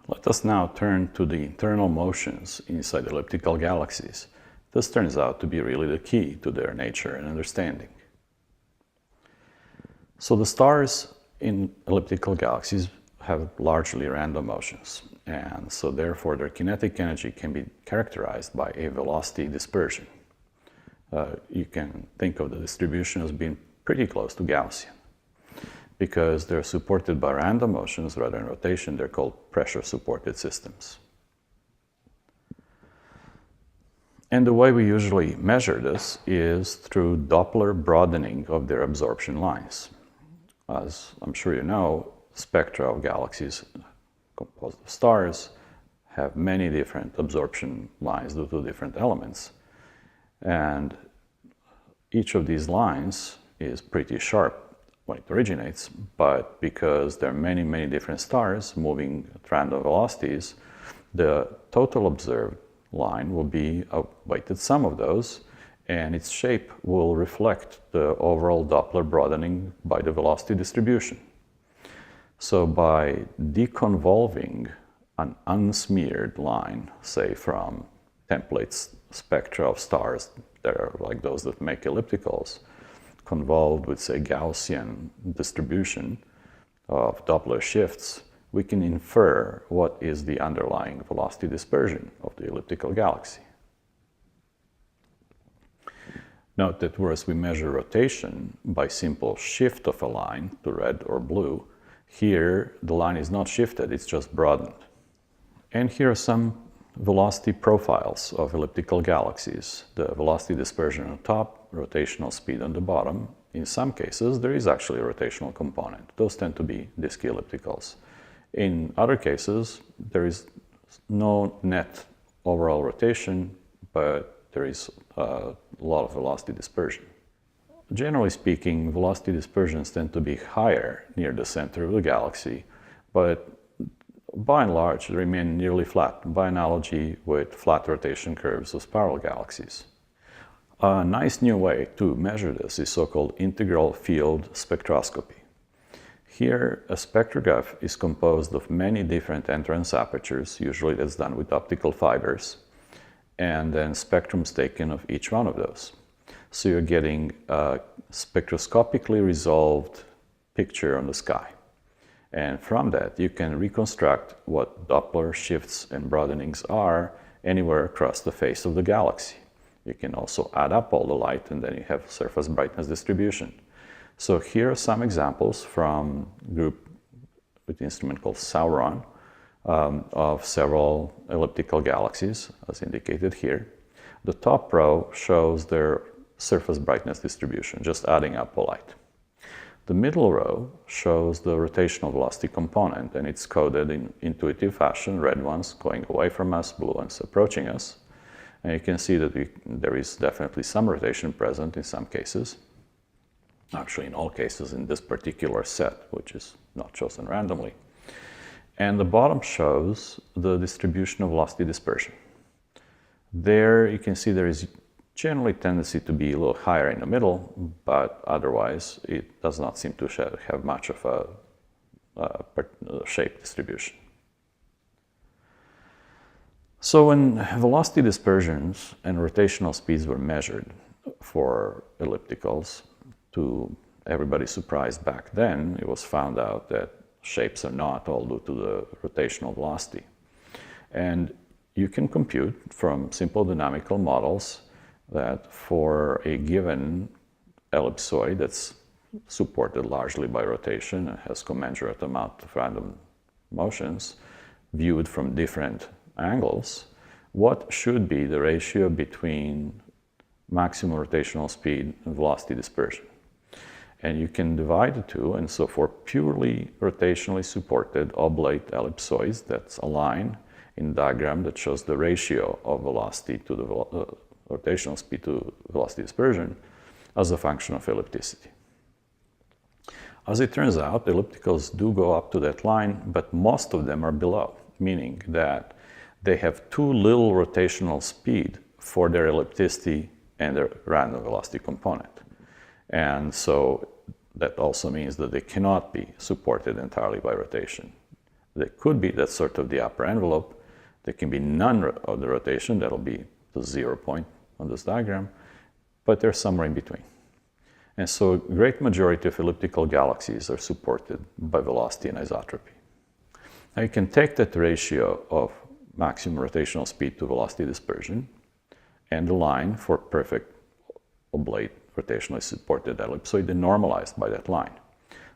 Let us now turn to the internal motions inside elliptical galaxies. This turns out to be really the key to their nature and understanding. So the stars in elliptical galaxies have largely random motions, and so therefore their kinetic energy can be characterized by a velocity dispersion. You can think of the distribution as being pretty close to Gaussian. Because they're supported by random motions rather than rotation, they're called pressure-supported systems. And the way we usually measure this is through Doppler broadening of their absorption lines. As I'm sure you know, spectra of galaxies composed of stars have many different absorption lines due to different elements. And each of these lines is pretty sharp when it originates, but because there are many, many different stars moving at random velocities, the total observed line will be a weighted sum of those, and its shape will reflect the overall Doppler broadening by the velocity distribution. So by deconvolving an unsmeared line, say from template spectra of stars that are like those that make ellipticals, convolved with, say, Gaussian distribution of Doppler shifts, we can infer what is the underlying velocity dispersion of the elliptical galaxy. Note that whereas we measure rotation by simple shift of a line to red or blue, here the line is not shifted, it's just broadened. And here are some velocity profiles of elliptical galaxies. The velocity dispersion on top, rotational speed on the bottom. In some cases, there is actually a rotational component. Those tend to be disky ellipticals. In other cases, there is no net overall rotation, but there is a lot of velocity dispersion. Generally speaking, velocity dispersions tend to be higher near the center of the galaxy, but by and large, they remain nearly flat, by analogy with flat rotation curves of spiral galaxies. A nice new way to measure this is so-called integral field spectroscopy. Here, a spectrograph is composed of many different entrance apertures, usually that's done with optical fibers, and then spectrums taken of each one of those. So you're getting a spectroscopically resolved picture on the sky. And from that, you can reconstruct what Doppler shifts and broadenings are anywhere across the face of the galaxy. You can also add up all the light, and then you have surface brightness distribution. So here are some examples from a group with an instrument called Sauron of several elliptical galaxies, as indicated here. The top row shows their surface brightness distribution, just adding up the light. The middle row shows the rotational velocity component, and it's coded in intuitive fashion, red ones going away from us, blue ones approaching us. And you can see that there is definitely some rotation present in some cases. Actually, in all cases in this particular set, which is not chosen randomly. And the bottom shows the distribution of velocity dispersion. There you can see there is generally tendency to be a little higher in the middle, but otherwise it does not seem to have much of a shape distribution. So when velocity dispersions and rotational speeds were measured for ellipticals, to everybody's surprise back then, it was found out that shapes are not all due to the rotational velocity. And you can compute from simple dynamical models that for a given ellipsoid that's supported largely by rotation and has commensurate amount of random motions viewed from different angles, what should be the ratio between maximum rotational speed and velocity dispersion? And you can divide the two, and so for purely rotationally supported oblate ellipsoids, that's a line in diagram that shows the ratio of velocity to the rotational speed to velocity dispersion as a function of ellipticity. As it turns out, ellipticals do go up to that line, but most of them are below, meaning that they have too little rotational speed for their ellipticity and their random velocity component. And so that also means that they cannot be supported entirely by rotation. There could be, that's sort of the upper envelope. There can be none of the rotation, that'll be the 0 point on this diagram, but they're somewhere in between. And so a great majority of elliptical galaxies are supported by velocity anisotropy. Now you can take that ratio of maximum rotational speed to velocity dispersion and the line for perfect oblate rotationally supported ellipsoid and normalized by that line,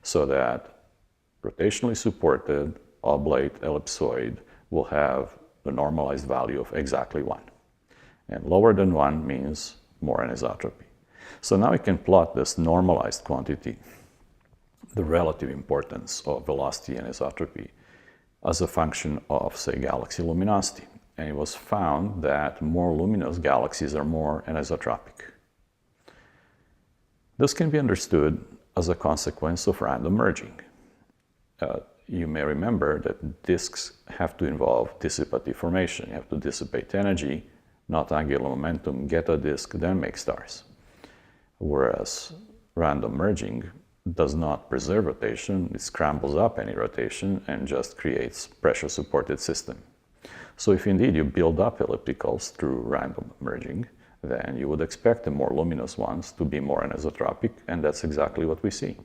so that rotationally supported oblate ellipsoid will have the normalized value of exactly 1. And lower than 1 means more anisotropy. So now we can plot this normalized quantity, the relative importance of velocity anisotropy, as a function of, say, galaxy luminosity. And it was found that more luminous galaxies are more anisotropic. This can be understood as a consequence of random merging. You may remember that disks have to involve dissipative formation. You have to dissipate energy, not angular momentum, get a disk, then make stars. Whereas random merging does not preserve rotation, it scrambles up any rotation and just creates pressure-supported system. So if indeed you build up ellipticals through random merging, then you would expect the more luminous ones to be more anisotropic, and that's exactly what we see.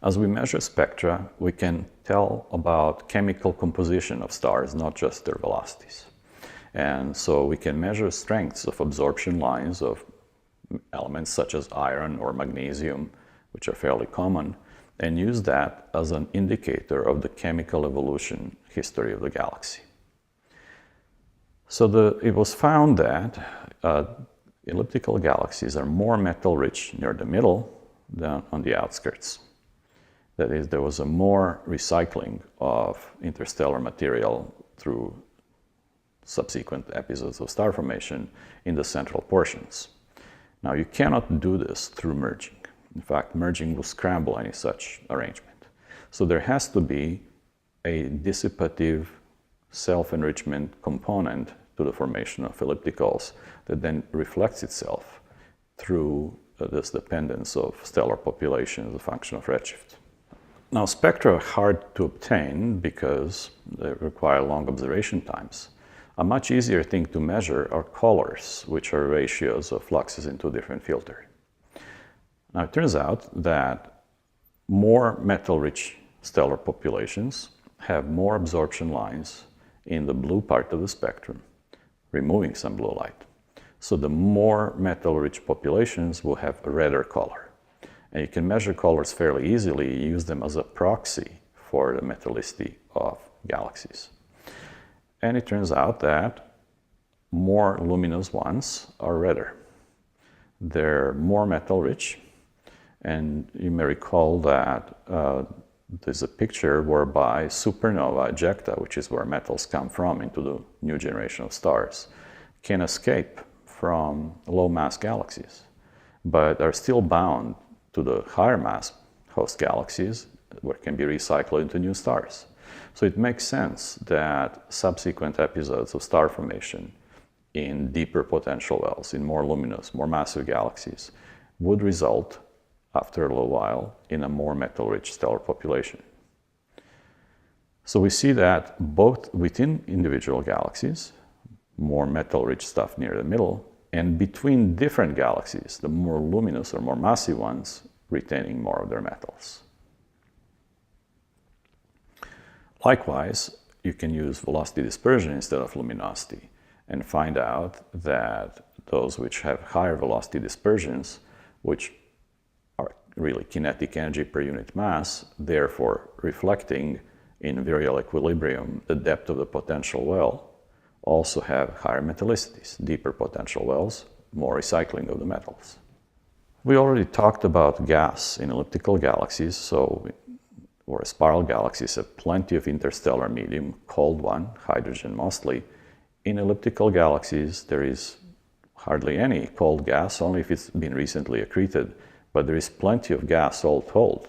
As we measure spectra, we can tell about chemical composition of stars, not just their velocities. And so we can measure strengths of absorption lines of elements such as iron or magnesium, which are fairly common, and use that as an indicator of the chemical evolution history of the galaxy. So it was found that elliptical galaxies are more metal-rich near the middle than on the outskirts. That is, there was a more recycling of interstellar material through subsequent episodes of star formation in the central portions. Now, you cannot do this through merging. In fact, merging will scramble any such arrangement. So there has to be a dissipative self-enrichment component to the formation of ellipticals that then reflects itself through this dependence of stellar population as a function of redshift. Now, spectra are hard to obtain because they require long observation times. A much easier thing to measure are colors, which are ratios of fluxes into a different filter. Now, it turns out that more metal-rich stellar populations have more absorption lines in the blue part of the spectrum, removing some blue light. So the more metal-rich populations will have a redder color. And you can measure colors fairly easily, use them as a proxy for the metallicity of galaxies. And it turns out that more luminous ones are redder. They're more metal-rich, and you may recall that there's a picture whereby supernova ejecta, which is where metals come from into the new generation of stars, can escape from low-mass galaxies, but are still bound to the higher mass host galaxies where it can be recycled into new stars. So it makes sense that subsequent episodes of star formation in deeper potential wells, in more luminous, more massive galaxies, would result, after a little while, in a more metal-rich stellar population. So we see that both within individual galaxies, more metal-rich stuff near the middle, and between different galaxies, the more luminous or more massive ones retaining more of their metals. Likewise, you can use velocity dispersion instead of luminosity and find out that those which have higher velocity dispersions, which are really kinetic energy per unit mass, therefore reflecting in virial equilibrium the depth of the potential well, also have higher metallicities. Deeper potential wells, more recycling of the metals. We already talked about gas in elliptical galaxies, or spiral galaxies have plenty of interstellar medium, cold one, hydrogen mostly. In elliptical galaxies, there is hardly any cold gas, only if it's been recently accreted, but there is plenty of gas all told.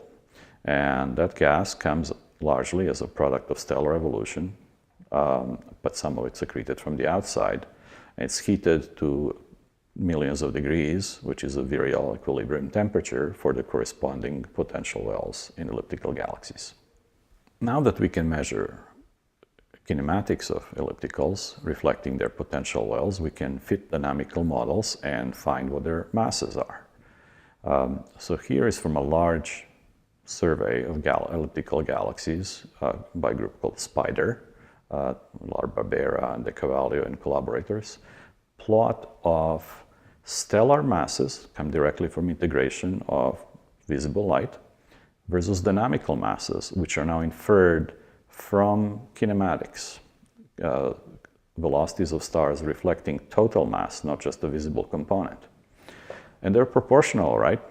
And that gas comes largely as a product of stellar evolution, but some of it's secreted from the outside. It's heated to millions of degrees, which is a virial equilibrium temperature for the corresponding potential wells in elliptical galaxies. Now that we can measure kinematics of ellipticals, reflecting their potential wells, we can fit dynamical models and find what their masses are. So here is from a large survey of elliptical galaxies by a group called SPIDER, Lar Barbera and De Cavallo and collaborators, plot of stellar masses come directly from integration of visible light versus dynamical masses, which are now inferred from kinematics, velocities of stars reflecting total mass, not just the visible component. And they're proportional, right?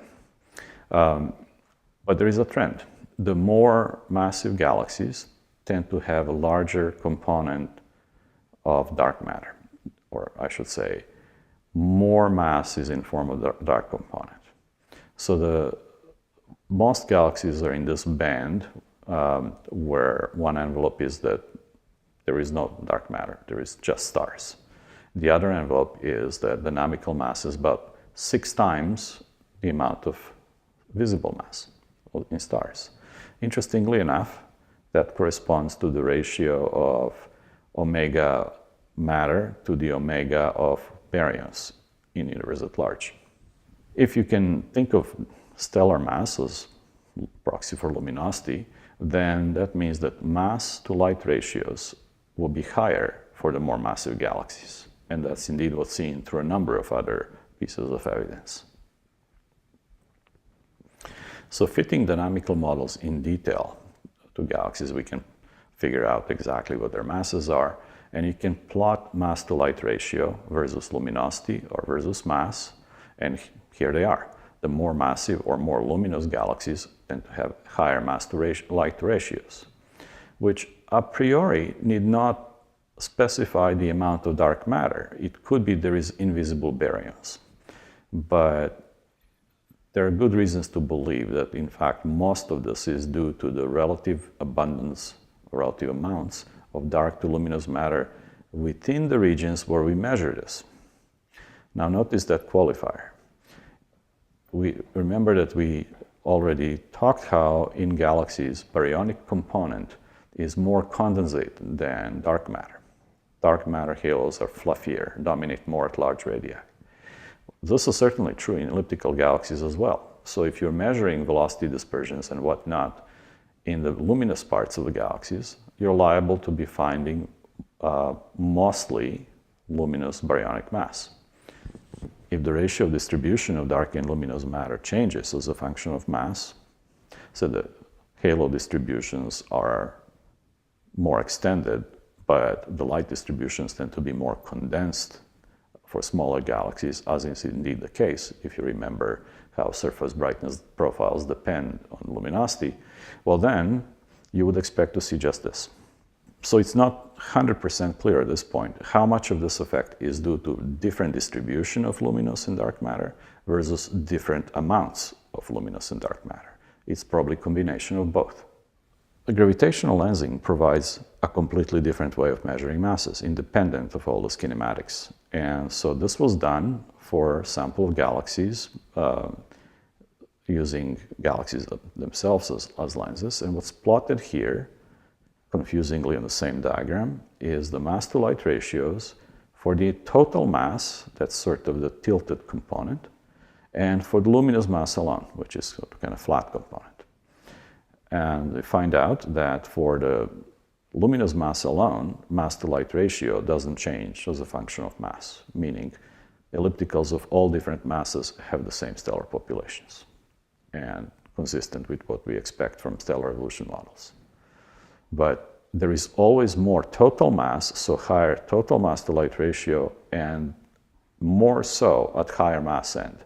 But there is a trend. The more massive galaxies tend to have a larger component of dark matter, or I should say, more mass is in form of the dark component. So most galaxies are in this band where one envelope is that there is no dark matter, there is just stars. The other envelope is that dynamical mass is about 6 times the amount of visible mass in stars. Interestingly enough, that corresponds to the ratio of omega matter to the omega of baryons in the universe at large. If you can think of stellar mass as proxy for luminosity, then that means that mass to light ratios will be higher for the more massive galaxies. And that's indeed what's seen through a number of other pieces of evidence. So fitting dynamical models in detail to galaxies, we can figure out exactly what their masses are, and you can plot mass to light ratio versus luminosity or versus mass, and here they are. The more massive or more luminous galaxies tend to have higher mass to light ratios, which a priori need not specify the amount of dark matter. It could be there is invisible baryons, but there are good reasons to believe that, in fact, most of this is due to the relative abundance, relative amounts of dark to luminous matter within the regions where we measure this. Now, notice that qualifier. We remember that we already talked how in galaxies, baryonic component is more condensate than dark matter. Dark matter halos are fluffier, dominate more at large radii. This is certainly true in elliptical galaxies as well. So if you're measuring velocity dispersions and whatnot in the luminous parts of the galaxies, you're liable to be finding mostly luminous baryonic mass. If the ratio of distribution of dark and luminous matter changes as a function of mass, so the halo distributions are more extended, but the light distributions tend to be more condensed for smaller galaxies, as is indeed the case if you remember how surface brightness profiles depend on luminosity, well then you would expect to see just this. So it's not 100% clear at this point how much of this effect is due to different distribution of luminous and dark matter versus different amounts of luminous and dark matter. It's probably a combination of both. The gravitational lensing provides a completely different way of measuring masses, independent of all this kinematics. And so this was done for sample galaxies using galaxies themselves as lenses. And what's plotted here, confusingly on the same diagram, is the mass to light ratios for the total mass, that's sort of the tilted component, and for the luminous mass alone, which is a kind of flat component. And we find out that for the luminous mass alone, mass to light ratio doesn't change as a function of mass, meaning ellipticals of all different masses have the same stellar populations, and consistent with what we expect from stellar evolution models. But there is always more total mass, so higher total mass to light ratio, and more so at higher mass end,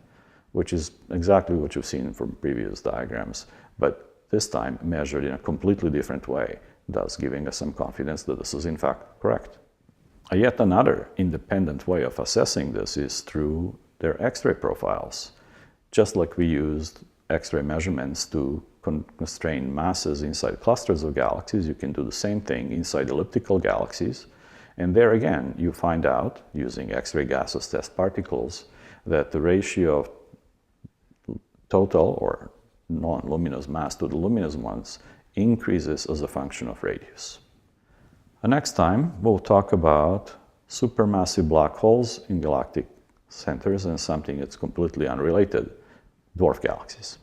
which is exactly what you've seen from previous diagrams, but this time measured in a completely different way, thus giving us some confidence that this is in fact correct. Yet another independent way of assessing this is through their X-ray profiles. Just like we used X-ray measurements to constrain masses inside clusters of galaxies, you can do the same thing inside elliptical galaxies. And there again, you find out, using X-ray gaseous test particles, that the ratio of total or non-luminous mass to the luminous ones increases as a function of radius. Next time, we'll talk about supermassive black holes in galactic centers and something that's completely unrelated, dwarf galaxies.